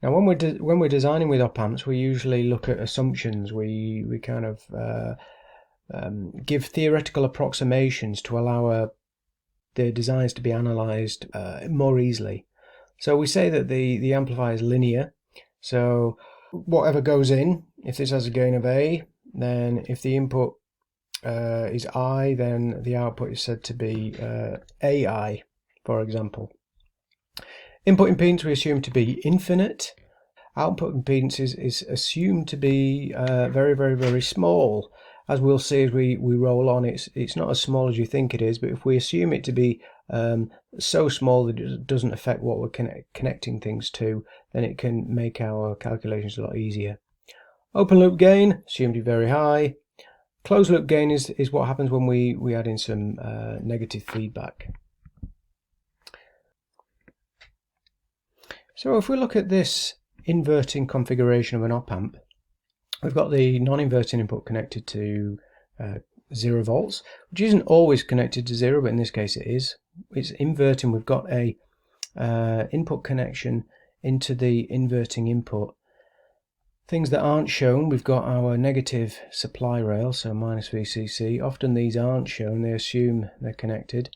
Now, when we're designing with op-amps, we usually look at assumptions. We kind of give theoretical approximations to allow the designs to be analysed more easily. So we say that the amplifier is linear. So whatever goes in, if this has a gain of A, then if the input is I, then the output is said to be AI, for example. Input impedance we assume to be infinite. Output impedance is assumed to be very, very, very small. As we'll see as we roll on, it's not as small as you think it is, but if we assume it to be so small that it doesn't affect what we're connecting things to, then it can make our calculations a lot easier. Open loop gain, assumed to be very high. Closed loop gain is what happens when we add in some negative feedback. So if we look at this inverting configuration of an op-amp, we've got the non-inverting input connected to 0 volts, which isn't always connected to 0, but in this case it is. It's inverting. We've got a input connection into the inverting input. Things that aren't shown, we've got our negative supply rail, so minus VCC. Often these aren't shown, they assume they're connected.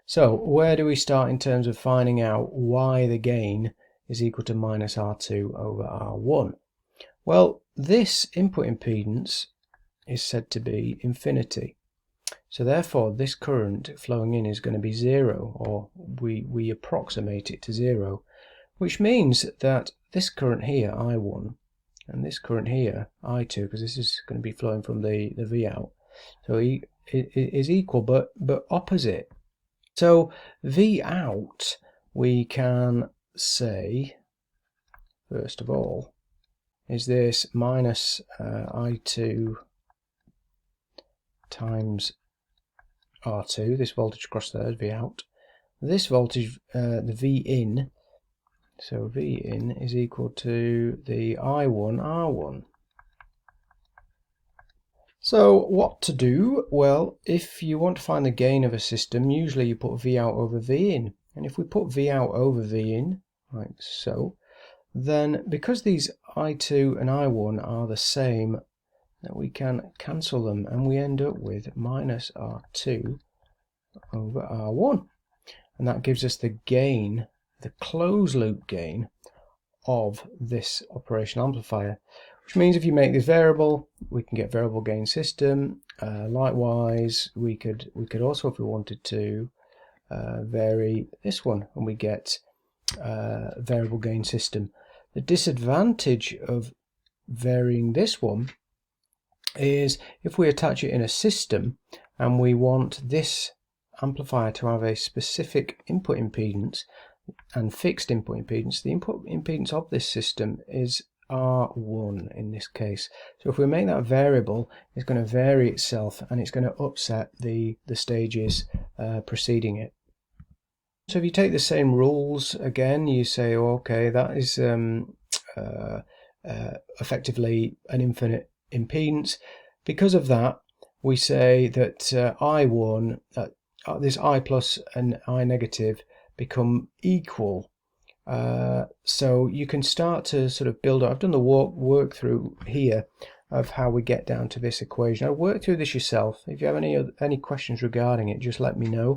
So where do we start in terms of finding out why the gain is equal to minus R2 over R1? Well, this input impedance is said to be infinity. So therefore this current flowing in is going to be 0, or we approximate it to 0, which means that this current here, I1, and this current here, I2, because this is going to be flowing from the V out, so it is equal but opposite. So V out, we can say, first of all, is this minus I2 times R2, this voltage across there is V out. This voltage, the V in, so V in is equal to the I1 R1. So what to do? Well, if you want to find the gain of a system, usually you put V out over V in. And if we put V out over V in, like so, then because these I2 and I1 are the same, that we can cancel them and we end up with minus R2 over R1. And that gives us the gain, the closed loop gain of this operational amplifier, which means if you make this variable, we can get variable gain system. Likewise, we could also, if we wanted to, vary this one and we get variable gain system. The disadvantage of varying this one is if we attach it in a system and we want this amplifier to have a specific input impedance and fixed input impedance, the input impedance of this system is R1 in this case. So if we make that variable, it's going to vary itself and it's going to upset the stages preceding it. So if you take the same rules again, you say, oh, okay, that is effectively an infinite impedance. Because of that, we say that I1, this I plus and I negative become equal. So you can start to sort of build up. I've done the work through here of how we get down to this equation. I'll work through this yourself. If you have any questions regarding it, just let me know.